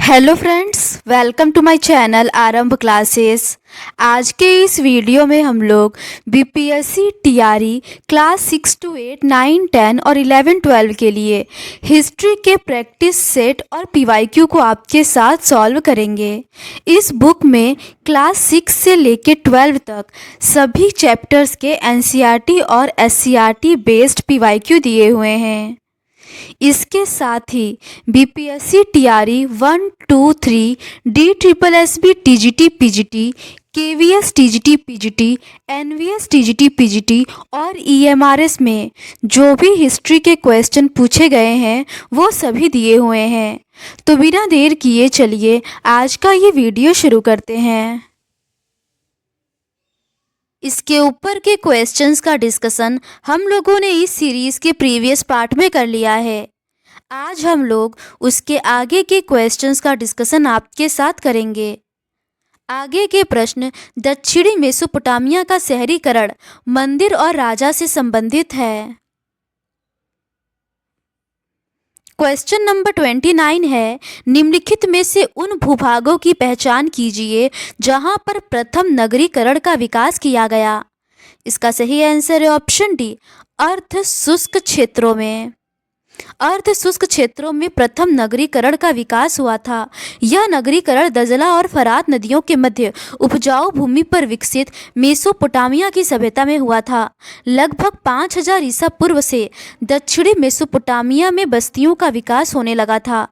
Hello friends, welcome to my channel Aarambh classes. आज के इस वीडियो में हम लोग बीपीएससी टीआरई क्लास 6 to 8, 9, 10 और 11, 12 के लिए हिस्ट्री के प्रैक्टिस सेट और पीवाईक्यू को आपके साथ सॉल्व करेंगे। इस बुक में क्लास 6 से लेके 12 तक सभी चैप्टर्स के एनसीईआरटी और एससीईआरटी बेस्ड पीवाईक्यू दिए हुए हैं। इसके साथ ही BPSC TRE 1, 2, 3, DSSB TGT PGT, KVS TGT PGT, NVS TGT PGT और ईएमआरएस में जो भी हिस्ट्री के क्वेश्चन पूछे गए हैं वो सभी दिए हुए हैं। तो बिना देर किए चलिए आज का ये वीडियो शुरू करते हैं। इसके ऊपर के क्वेश्चंस का डिस्कशन हम लोगों ने इस सीरीज़ के प्रीवियस पार्ट में कर लिया है। आज हम लोग उसके आगे के क्वेश्चंस का डिस्कशन आपके साथ करेंगे। आगे के प्रश्न दक्षिणी मेसोपोटामिया का शहरीकरण मंदिर और राजा से संबंधित है। क्वेश्चन नंबर 29 है, निम्नलिखित में से उन भूभागों की पहचान कीजिए जहां पर प्रथम नगरीकरण का विकास किया गया। इसका सही आंसर है ऑप्शन डी, अर्ध शुष्क क्षेत्रों में। अर्ध शुष्क क्षेत्रों में प्रथम नगरीकरण का विकास हुआ था। यह नगरीकरण दजला और फरात नदियों के मध्य उपजाऊ भूमि पर विकसित मेसोपोटामिया की सभ्यता में हुआ था। लगभग 5000 ईसा पूर्व से दक्षिणी मेसोपोटामिया में बस्तियों का विकास होने लगा था।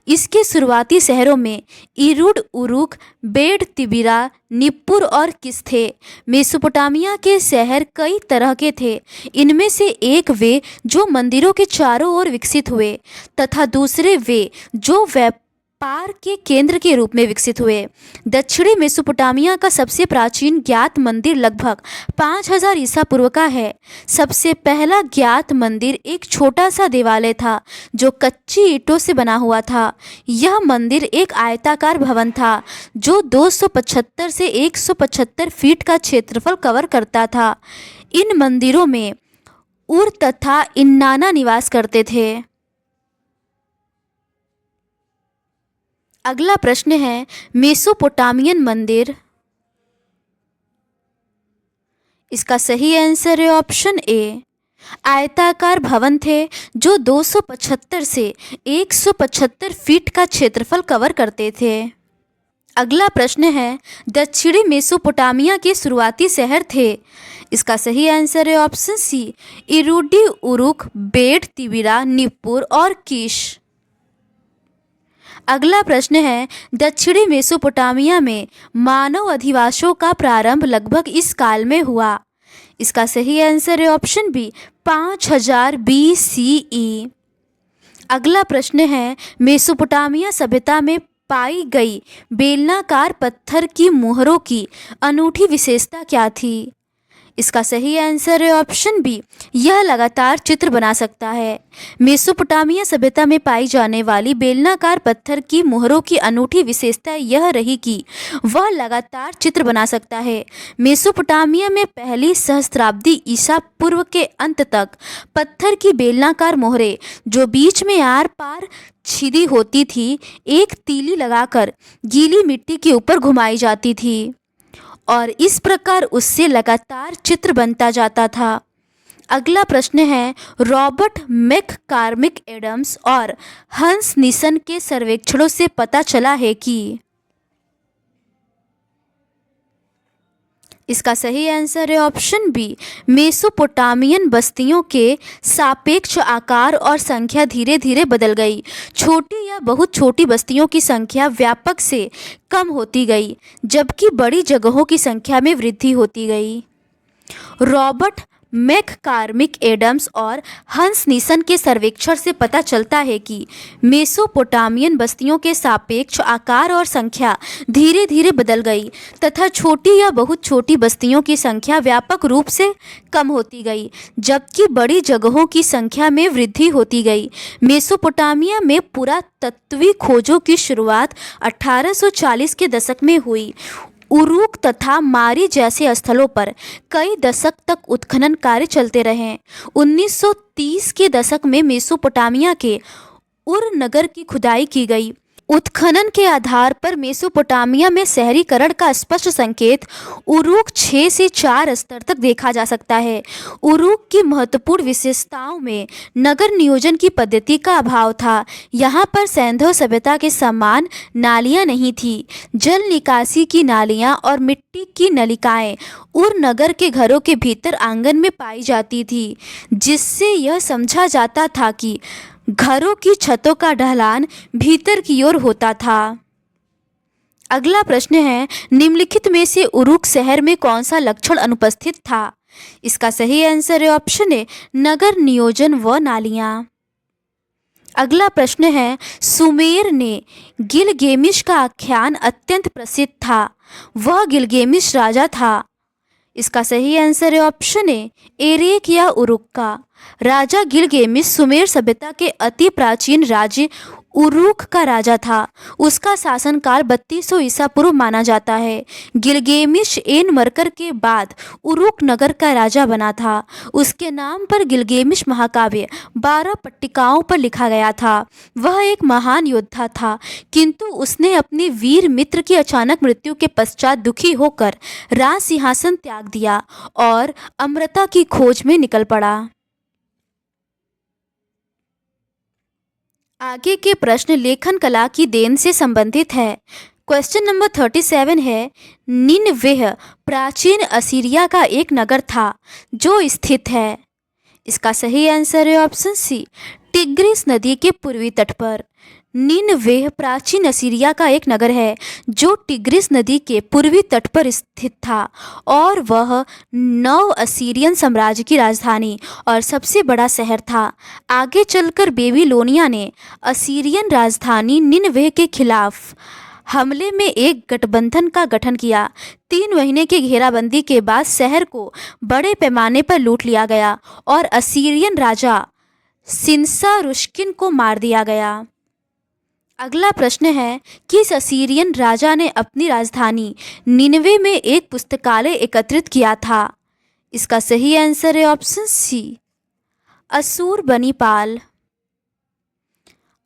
इसके शुरुआती शहरों में इरुड, उरुक, बेड तिबिरा, निप्पुर और किस थे। मेसोपोटामिया के शहर कई तरह के थे। इनमें से एक वे जो मंदिरों के चारों ओर विकसित हुए तथा दूसरे वे जो व्यापार के केंद्र के रूप में विकसित हुए। दक्षिणी मेसोपोटामिया का सबसे प्राचीन ज्ञात मंदिर लगभग 5000 ईसा पूर्व का है। सबसे पहला ज्ञात मंदिर एक छोटा सा देवालय था जो कच्ची ईंटों से बना हुआ था। यह मंदिर एक आयताकार भवन था जो 275 से 175 फीट का क्षेत्रफल कवर करता था। इन मंदिरों में उर तथा इन्नाना निवास करते थे। अगला प्रश्न है, मेसोपोटामियन मंदिर। इसका सही आंसर है ऑप्शन ए, आयताकार भवन थे जो 275 से 175 फीट का क्षेत्रफल कवर करते थे। अगला प्रश्न है, दक्षिणी मेसोपोटामिया के शुरुआती शहर थे। इसका सही आंसर है option C, Eridu, Uruk, Bad tibira, Nippur और कीश। अगला प्रश्न है, दक्षिणी मेसोपोटामिया में मानव अधिवासों का प्रारंभ लगभग इस काल में हुआ। इसका सही आंसर है ऑप्शन बी, 5000 BCE। अगला प्रश्न है, मेसोपोटामिया सभ्यता में पाई गई बेलनाकार पत्थर की मुहरों की अनूठी विशेषता क्या थी। इसका सही आंसर है ऑप्शन बी, यह लगातार चित्र बना सकता है। मेसोपोटामिया सभ्यता में पाई जाने वाली बेलनाकार पत्थर की मुहरों की अनूठी विशेषता यह रही कि वह लगातार चित्र बना सकता है। मेसोपोटामिया में पहली सहस्त्राब्दी ईसा पूर्व के अंत तक पत्थर की बेलनाकार मोहरें जो बीच में आर पार छिदी होती थी, एक तीली लगाकर गीली मिट्टी के ऊपर घुमाई जाती थी और इस प्रकार उससे लगातार चित्र बनता जाता था। अगला प्रश्न है, रॉबर्ट मैककॉर्मिक एडम्स और हंस निसन के सर्वेक्षणों से पता चला है कि। इसका सही आंसर है ऑप्शन बी, मेसोपोटामियन बस्तियों के सापेक्ष आकार और संख्या धीरे धीरे बदल गई। छोटी या बहुत छोटी बस्तियों की संख्या व्यापक से कम होती गई जबकि बड़ी जगहों की संख्या में वृद्धि होती गई। रॉबर्ट मैककॉर्मिक एडम्स और हंस निसन के सर्वेक्षण से पता चलता है कि मेसोपोटामियन बस्तियों के सापेक्ष आकार और संख्या धीरे धीरे बदल गई तथा छोटी या बहुत छोटी बस्तियों की संख्या व्यापक रूप से कम होती गई जबकि बड़ी जगहों की संख्या में वृद्धि होती गई। मेसोपोटामिया में पुरातत्वीय खोजों की शुरुआत 1840 के दशक में हुई। उरुक तथा मारी जैसे स्थलों पर कई दशक तक उत्खनन कार्य चलते रहे। 1930 के दशक में मेसोपोटामिया के उर नगर की खुदाई की गई। उत्खनन के आधार पर मेसोपोटामिया में शहरीकरण का स्पष्ट संकेत उरूक 6 से 4 स्तर तक देखा जा सकता है। उरूक की महत्वपूर्ण विशेषताओं में नगर नियोजन की पद्धति का अभाव था। यहाँ पर सैंधव सभ्यता के समान नालियाँ नहीं थी। जल निकासी की नालियाँ और मिट्टी की नलिकाएं उर नगर के घरों के भीतर आंगन में पाई जाती थी, जिससे यह समझा जाता था कि घरों की छतों का ढलान भीतर की ओर होता था। अगला प्रश्न है, निम्नलिखित में से उरूक शहर में कौन सा लक्षण अनुपस्थित था? इसका सही आंसर है ऑप्शन ए, नगर नियोजन व नालियाँ। अगला प्रश्न है, सुमेर ने गिलगेमिश का आख्यान अत्यंत प्रसिद्ध था, वह गिलगेमिश राजा था। इसका सही आंसर है ऑप्शन ए, एरेक या उरुक्का। राजा गिलगेमिश सुमेर सभ्यता के अति प्राचीन राज्य उरूक का राजा था। उसका शासनकाल 3200 ईसा पूर्व माना जाता है। गिलगेमिश एन मरकर के बाद उरूक नगर का राजा बना था। उसके नाम पर गिलगेमिश महाकाव्य 12 पट्टिकाओं पर लिखा गया था। वह एक महान योद्धा था, किंतु उसने अपने वीर मित्र की अचानक मृत्यु के पश्चात दुखी होकर राज सिंहासन त्याग दिया और अमरता की खोज में निकल पड़ा। आगे के प्रश्न लेखन कला की देन से संबंधित है। क्वेश्चन नंबर 37 है, निनवेह प्राचीन असीरिया का एक नगर था जो स्थित है। इसका सही आंसर है ऑप्शन सी, टिग्रिस नदी के पूर्वी तट पर। निनवेह प्राचीन असीरिया का एक नगर है जो टिग्रिस नदी के पूर्वी तट पर स्थित था और वह नव असीरियन साम्राज्य की राजधानी और सबसे बड़ा शहर था। आगे चलकर बेबीलोनिया ने असीरियन राजधानी निनवेह के खिलाफ हमले में एक गठबंधन का गठन किया। 3 महीने की घेराबंदी के बाद शहर को बड़े पैमाने पर लूट लिया गया और असीरियन राजा सिनसारुष्किन को मार दिया गया। अगला प्रश्न है, किस असीरियन राजा ने अपनी राजधानी निनवे में एक पुस्तकालय एकत्रित किया था? इसका सही आंसर है ऑप्शन सी, अशूरबनीपाल।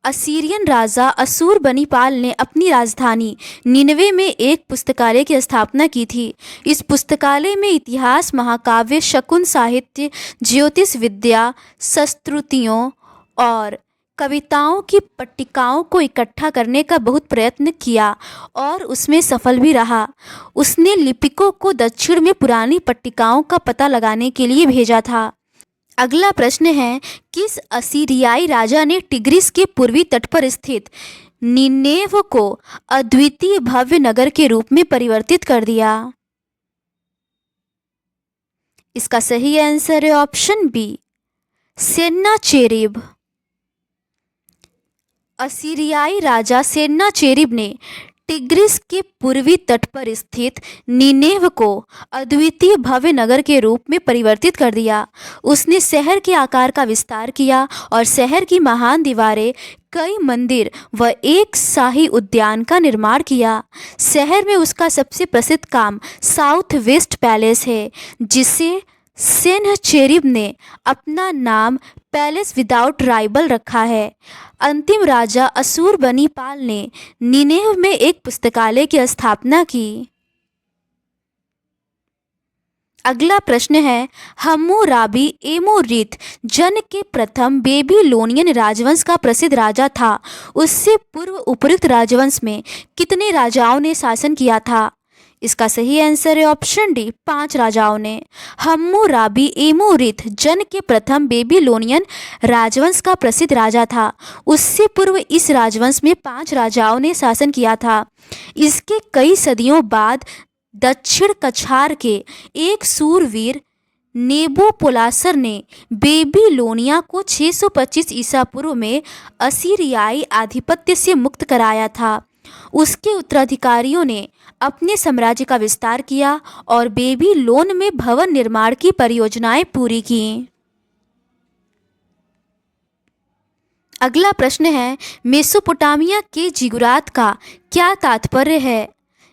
असीरियन राजा अशूरबनीपाल ने अपनी राजधानी निनवे में एक पुस्तकालय की स्थापना की थी। इस पुस्तकालय में इतिहास, महाकाव्य, शकुन साहित्य, ज्योतिष विद्या, संस्कृतियों और कविताओं की पट्टिकाओं को इकट्ठा करने का बहुत प्रयत्न किया और उसमें सफल भी रहा। उसने लिपिकों को दक्षिण में पुरानी पट्टिकाओं का पता लगाने के लिए भेजा था। अगला प्रश्न है, किस असीरियाई राजा ने टिग्रिस के पूर्वी तट पर स्थित निनेव को अद्वितीय भव्य नगर के रूप में परिवर्तित कर दिया? इसका सही आंसर है ऑप्शन बी, सेन्नाचेरिब। असीरियाई राजा सेन्नाचेरिब ने टिग्रिस के पूर्वी तट पर स्थित निनेव को अद्वितीय भव्य नगर के रूप में परिवर्तित कर दिया। उसने शहर के आकार का विस्तार किया और शहर की महान दीवारें, कई मंदिर व एक शाही उद्यान का निर्माण किया। शहर में उसका सबसे प्रसिद्ध काम साउथ वेस्ट पैलेस है, जिसे सेन्नाचेरिब ने अपना नाम पैलेस विदाउट राइवल रखा है। अंतिम राजा अशूरबनीपाल ने निनेव में एक पुस्तकालय की स्थापना की। अगला प्रश्न है, हम्मुराबी एमोरित जन के प्रथम बेबीलोनियन राजवंश का प्रसिद्ध राजा था। उससे पूर्व उपरोक्त राजवंश में कितने राजाओं ने शासन किया था? इसका सही आंसर है ऑप्शन डी, 5 राजाओं ने। हम्मुराबी एमोरित जन के प्रथम बेबीलोनियन राजवंश का प्रसिद्ध राजा था। उससे पूर्व इस राजवंश में 5 राजाओं ने शासन किया था। इसके कई सदियों बाद दक्षिण कछार के एक सूरवीर नेबोपोलासर ने बेबीलोनिया को 625 ईसा पूर्व में असीरियाई आधिपत्य से मुक्त कराया था। उसके उत्तराधिकारियों ने अपने साम्राज्य का विस्तार किया और बेबीलोन में भवन निर्माण की परियोजनाएं पूरी की। अगला प्रश्न है, मेसोपोटामिया के जिगुरात का क्या तात्पर्य है?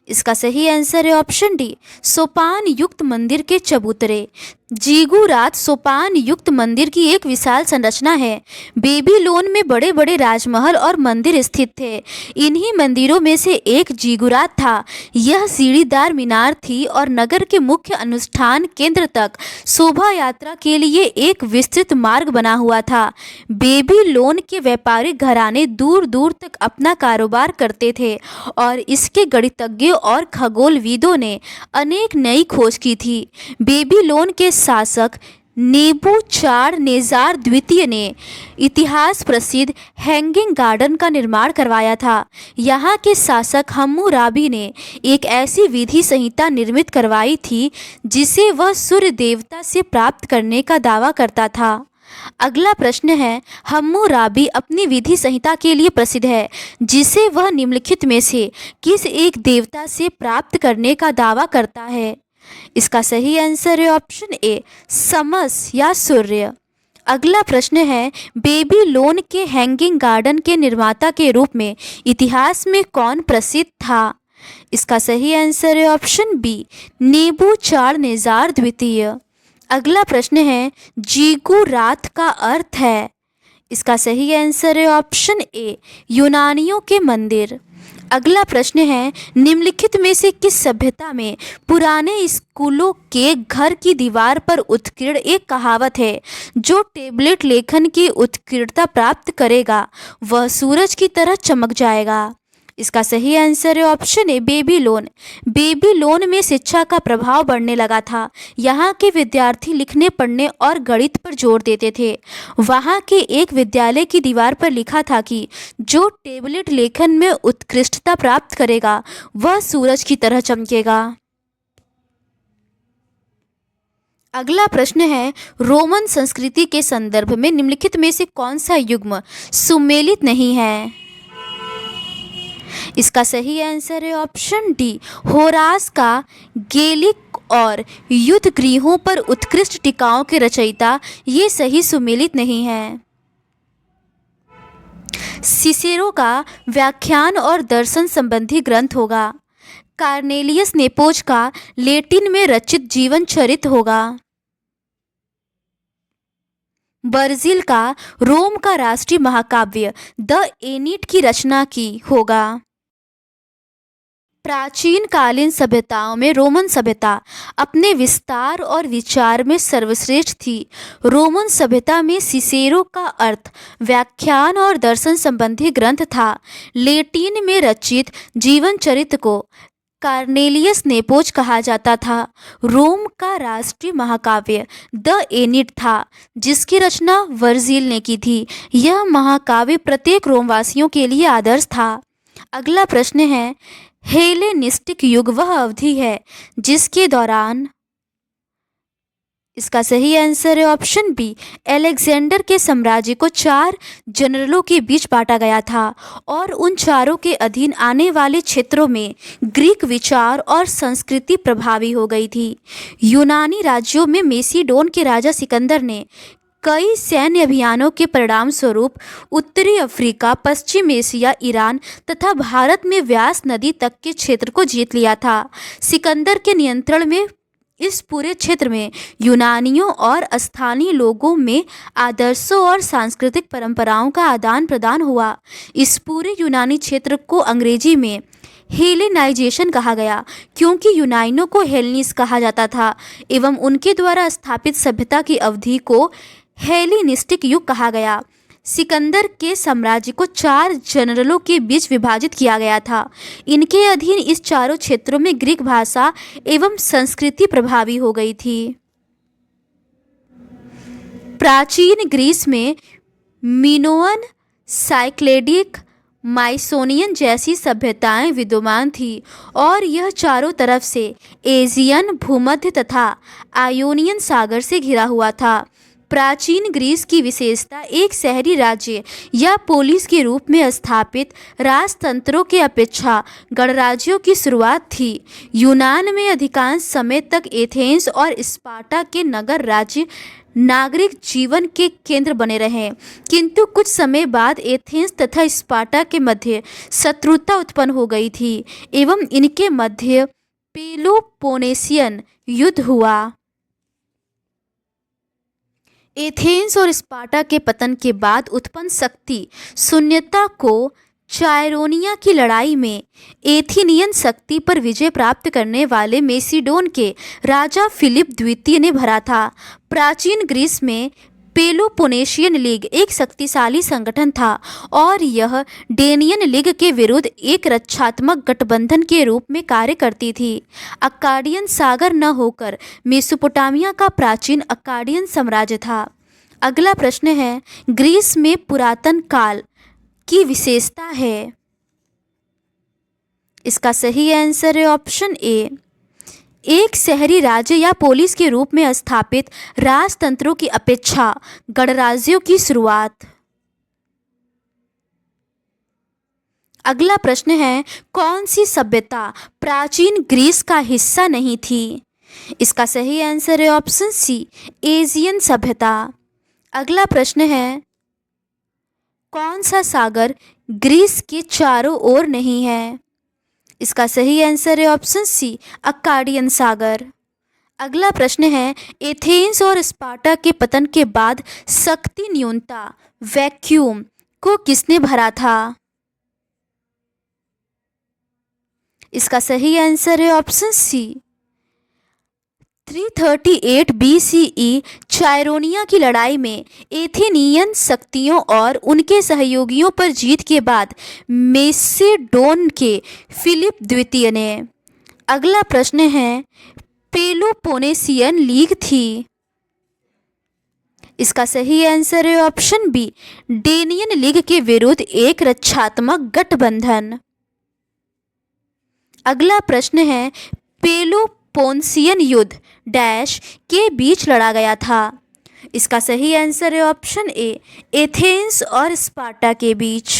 इसका सही आंसर है ऑप्शन डी, सोपान युक्त मंदिर के चबूतरे। जिगुरात सोपान युक्त मंदिर की एक विशाल संरचना है। बेबीलोन में बड़े बड़े राजमहल और मंदिर स्थित थे। इन्हीं मंदिरों में से एक जिगुरात था। यह सीढ़ीदार मीनार थी और नगर के मुख्य अनुष्ठान केंद्र तक शोभा यात्रा के लिए एक विस्तृत मार्ग बना हुआ था। बेबीलोन के व्यापारिक घराने दूर दूर तक अपना कारोबार करते थे और इसके गणितज्ञों और खगोलविदों ने अनेक नई खोज की थी। बेबीलोन के शासक नेबूचाडनेजार द्वितीय ने इतिहास प्रसिद्ध हैंगिंग गार्डन का निर्माण करवाया था। यहाँ के शासक हम्मुराबी ने एक ऐसी विधि संहिता निर्मित करवाई थी जिसे वह सूर्य देवता से प्राप्त करने का दावा करता था। अगला प्रश्न है, हम्मुराबी अपनी विधि संहिता के लिए प्रसिद्ध है जिसे वह निम्नलिखित में से किस एक देवता से प्राप्त करने का दावा करता है। इसका सही आंसर है ऑप्शन ए, समस या सूर्य। अगला प्रश्न है, बेबीलोन के हैंगिंग गार्डन के निर्माता के रूप में इतिहास में कौन प्रसिद्ध था। इसका सही आंसर है ऑप्शन बी, नेबूचाडनेजार द्वितीय। अगला प्रश्न है, जिगुरात का अर्थ है। इसका सही आंसर है ऑप्शन ए, यूनानियों के मंदिर। अगला प्रश्न है, निम्नलिखित में से किस सभ्यता में पुराने स्कूलों के घर की दीवार पर उत्कीर्ण एक कहावत है, जो टेबलेट लेखन की उत्कीर्णता प्राप्त करेगा वह सूरज की तरह चमक जाएगा। इसका सही आंसर है ऑप्शन ए, बेबीलोन। बेबीलोन में शिक्षा का प्रभाव बढ़ने लगा था। यहाँ के विद्यार्थी लिखने पढ़ने और गणित पर जोर देते थे। वहाँ के एक विद्यालय की दीवार पर लिखा था कि जो टेबलेट लेखन में उत्कृष्टता प्राप्त करेगा वह सूरज की तरह चमकेगा। अगला प्रश्न है, रोमन संस्कृति के संदर्भ में निम्नलिखित में से कौन सा युग्म सुमेलित नहीं है। इसका सही आंसर है ऑप्शन डी, होरास का गेलिक और युद्ध गृहों पर उत्कृष्ट टीकाओं के रचयिता ये सही सुमेलित नहीं है। सिसेरो का व्याख्यान और दर्शन संबंधी ग्रंथ होगा। कार्नेलियस नेपोज का लैटिन में रचित जीवन चरित होगा। वर्जिल का रोम का राष्ट्रीय महाकाव्य द एनीड की रचना की होगा। प्राचीन कालीन सभ्यताओं में रोमन सभ्यता अपने विस्तार और विचार में सर्वश्रेष्ठ थी। रोमन सभ्यता में सिसेरो का अर्थ व्याख्यान और दर्शन संबंधी ग्रंथ था। लैटिन में रचित जीवन चरित्र को कार्नेलियस नेपोज कहा जाता था। रोम का राष्ट्रीय महाकाव्य द एनीड था जिसकी रचना वर्जिल ने की थी। यह महाकाव्य प्रत्येक रोमवासियों के लिए आदर्श था। अगला प्रश्न है, हेलेनिस्टिक युग वह अवधि है जिसके दौरान। इसका सही आंसर है ऑप्शन बी, अलेक्जेंडर के साम्राज्य को 4 जनरलों के बीच बांटा गया था और उन चारों के अधीन आने वाले क्षेत्रों में ग्रीक विचार और संस्कृति प्रभावी हो गई थी। यूनानी राज्यों में मेसिडोन के राजा सिकंदर ने कई सैन्य अभियानों के परिणाम स्वरूप उत्तरी अफ्रीका, पश्चिम एशिया, ईरान तथा भारत में व्यास नदी तक के क्षेत्र को जीत लिया था। सिकंदर के नियंत्रण में इस पूरे क्षेत्र में यूनानियों और स्थानीय लोगों में आदर्शों और सांस्कृतिक परंपराओं का आदान प्रदान हुआ। इस पूरे यूनानी क्षेत्र को अंग्रेजी में हेलेनाइजेशन कहा गया क्योंकि यूनानियों को हेलनिस कहा जाता था एवं उनके द्वारा स्थापित सभ्यता की अवधि को हेलेनिस्टिक युग कहा गया। सिकंदर के साम्राज्य को 4 जनरलों के बीच विभाजित किया गया था। इनके अधीन इस चारों क्षेत्रों में ग्रीक भाषा एवं संस्कृति प्रभावी हो गई थी। प्राचीन ग्रीस में मिनोअन, साइक्लेडिक, माइसोनियन जैसी सभ्यताएं विद्यमान थी और यह चारों तरफ से एजियन, भूमध्य तथा आयोनियन सागर से घिरा हुआ था। प्राचीन ग्रीस की विशेषता एक शहरी राज्य या पोलिस के रूप में स्थापित राजतंत्रों के अपेक्षा गणराज्यों की शुरुआत थी। यूनान में अधिकांश समय तक एथेंस और स्पार्टा के नगर राज्य नागरिक जीवन के केंद्र बने रहे, किंतु कुछ समय बाद एथेंस तथा स्पार्टा के मध्य शत्रुता उत्पन्न हो गई थी एवं इनके मध्य पेलोपोनेशियन युद्ध हुआ। एथेंस और स्पार्टा के पतन के बाद उत्पन्न शक्ति शून्यता को चायरोनिया की लड़ाई में एथेनियन शक्ति पर विजय प्राप्त करने वाले मेसिडोन के राजा फिलिप द्वितीय ने भरा था। प्राचीन ग्रीस में पेलोपोनेशियन लीग एक शक्तिशाली संगठन था और यह डेनियन लीग के विरुद्ध एक रक्षात्मक गठबंधन के रूप में कार्य करती थी। अक्काडियन सागर न होकर मेसोपोटामिया का प्राचीन अक्काडियन साम्राज्य था। अगला प्रश्न है, ग्रीस में पुरातन काल की विशेषता है। इसका सही आंसर है ऑप्शन ए, एक शहरी राज्य या पोलिस के रूप में स्थापित राजतंत्रों की अपेक्षा गणराज्यों की शुरुआत। अगला प्रश्न है, कौन सी सभ्यता प्राचीन ग्रीस का हिस्सा नहीं थी? इसका सही आंसर है ऑप्शन सी, एजियन सभ्यता। अगला प्रश्न है, कौन सा सागर ग्रीस के चारों ओर नहीं है? इसका सही आंसर है ऑप्शन सी, अक्काडियन सागर। अगला प्रश्न है, एथेंस और स्पार्टा के पतन के बाद शक्ति न्यूनता वैक्यूम को किसने भरा था? इसका सही आंसर है ऑप्शन सी, 338 BCE चायरोनिया की लड़ाई में एथेनियन शक्तियों और उनके सहयोगियों पर जीत के बाद मेसिडोन के फिलिप द्वितीय ने। अगला प्रश्न है, पेलोपोनेशियन लीग थी। इसका सही आंसर है ऑप्शन बी, डेनियन लीग के विरुद्ध एक रक्षात्मक गठबंधन। अगला प्रश्न है, पेलोपोनेशियन युद्ध डैश के बीच लड़ा गया था। इसका सही आंसर है ऑप्शन ए, एथेंस और स्पार्टा के बीच।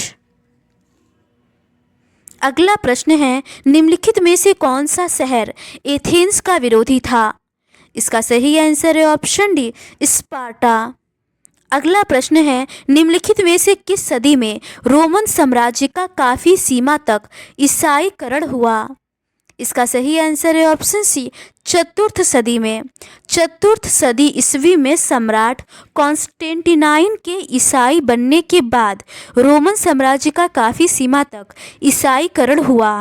अगला प्रश्न है, निम्नलिखित में से कौन सा शहर एथेंस का विरोधी था? इसका सही आंसर है ऑप्शन डी, स्पार्टा। अगला प्रश्न है, निम्नलिखित में से किस सदी में रोमन साम्राज्य का काफी सीमा तक ईसाईकरण हुआ? इसका सही आंसर है ऑप्शन सी, चतुर्थ सदी में। चतुर्थ सदी ईस्वी में सम्राट कॉन्स्टेंटिनाइन के ईसाई बनने के बाद रोमन साम्राज्य का काफी सीमा तक ईसाईकरण हुआ।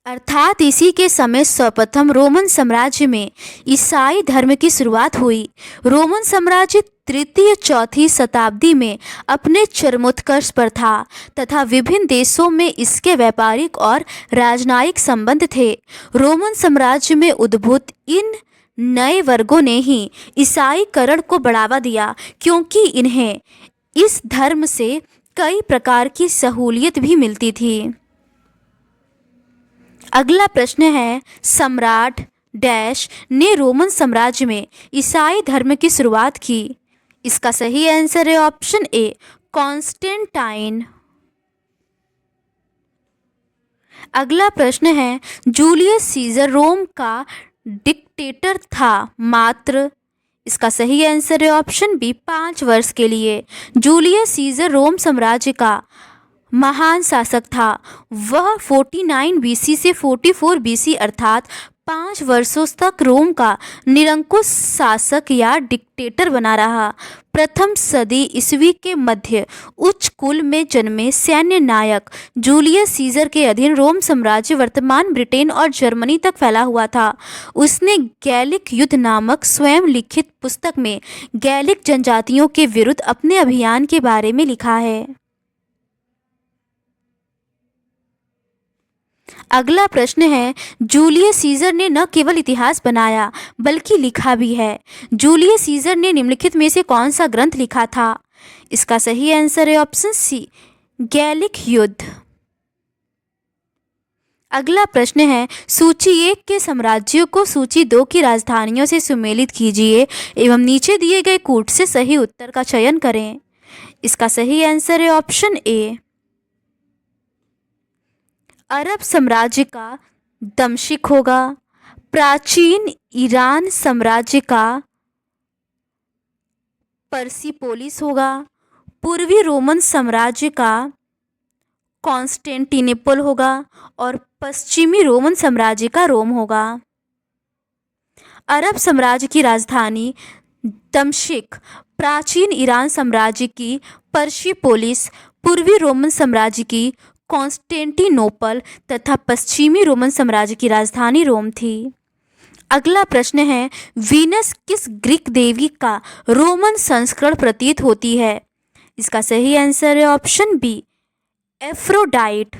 अर्थात इसी के समय सर्वप्रथम रोमन साम्राज्य में ईसाई धर्म की शुरुआत हुई। रोमन साम्राज्य तृतीय चौथी शताब्दी में अपने चरमोत्कर्ष पर था तथा विभिन्न देशों में इसके व्यापारिक और राजनयिक संबंध थे। रोमन साम्राज्य में उद्भूत इन नए वर्गों ने ही ईसाईकरण को बढ़ावा दिया, क्योंकि इन्हें इस धर्म से कई प्रकार की सहूलियत भी मिलती थी। अगला प्रश्न है, सम्राट डैश ने रोमन साम्राज्य में ईसाई धर्म की शुरुआत की? इसका सही आंसर है ऑप्शन ए, कॉन्स्टेंटाइन। अगला प्रश्न है, जूलियस सीजर रोम का डिक्टेटर था मात्र। इसका सही आंसर है ऑप्शन बी, 5 वर्ष के लिए। जूलियस सीजर रोम साम्राज्य का महान शासक था। वह 49 BC से 44 BC अर्थात 5 वर्षों तक रोम का निरंकुश शासक या डिक्टेटर बना रहा। प्रथम सदी ईस्वी के मध्य उच्च कुल में जन्मे सैन्य नायक जूलियस सीजर के अधीन रोम साम्राज्य वर्तमान ब्रिटेन और जर्मनी तक फैला हुआ था। उसने गैलिक युद्ध नामक स्वयं लिखित पुस्तक में गैलिक जनजातियों के विरुद्ध अपने अभियान के बारे में लिखा है। अगला प्रश्न है, जूलियस सीजर ने न केवल इतिहास बनाया बल्कि लिखा भी है। जूलियस सीजर ने निम्नलिखित में से कौन सा ग्रंथ लिखा था? इसका सही आंसर है ऑप्शन सी, गैलिक युद्ध। अगला प्रश्न है, सूची 1 के साम्राज्यों को सूची 2 की राजधानियों से सुमेलित कीजिए एवं नीचे दिए गए कूट से सही उत्तर का चयन करें। इसका सही आंसर है ऑप्शन ए, अरब साम्राज्य का दमश्क होगा। प्राचीन ईरान साम्राज्य का पर्सिपोलिस होगा, पूर्वी रोमन साम्राज्य का कॉन्स्टेंटिनोपल होगा और पश्चिमी रोमन साम्राज्य का रोम होगा। अरब साम्राज्य की राजधानी दमिश्क, प्राचीन ईरान साम्राज्य की पर्सिपोलिस, पूर्वी रोमन साम्राज्य की कॉन्स्टेंटिनोपल तथा पश्चिमी रोमन साम्राज्य की राजधानी रोम थी। अगला प्रश्न है, वीनस किस ग्रीक देवी का रोमन संस्करण प्रतीत होती है? इसका सही आंसर है ऑप्शन बी, एफ्रोडाइट।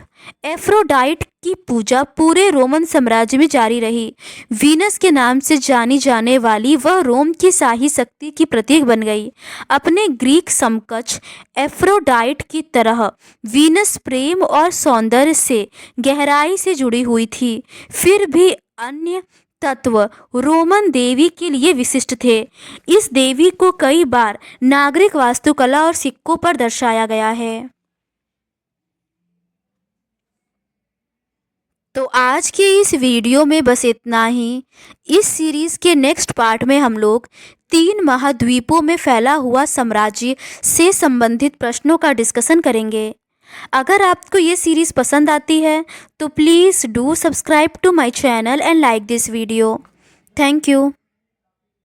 एफ्रोडाइट की पूजा पूरे रोमन साम्राज्य में जारी रही। वीनस के नाम से जानी जाने वाली वह रोम की शाही शक्ति की प्रतीक बन गई। अपने ग्रीक समकक्ष एफ्रोडाइट की तरह वीनस प्रेम और सौंदर्य से गहराई से जुड़ी हुई थी। फिर भी अन्य तत्व रोमन देवी के लिए विशिष्ट थे। इस देवी को कई बार नागरिक वास्तुकला और सिक्कों पर दर्शाया गया है। तो आज के इस वीडियो में बस इतना ही। इस सीरीज़ के नेक्स्ट पार्ट में हम लोग 3 महाद्वीपों में फैला हुआ साम्राज्य से संबंधित प्रश्नों का डिस्कशन करेंगे। अगर आपको ये सीरीज़ पसंद आती है तो please do subscribe to my channel and like this video. Thank you.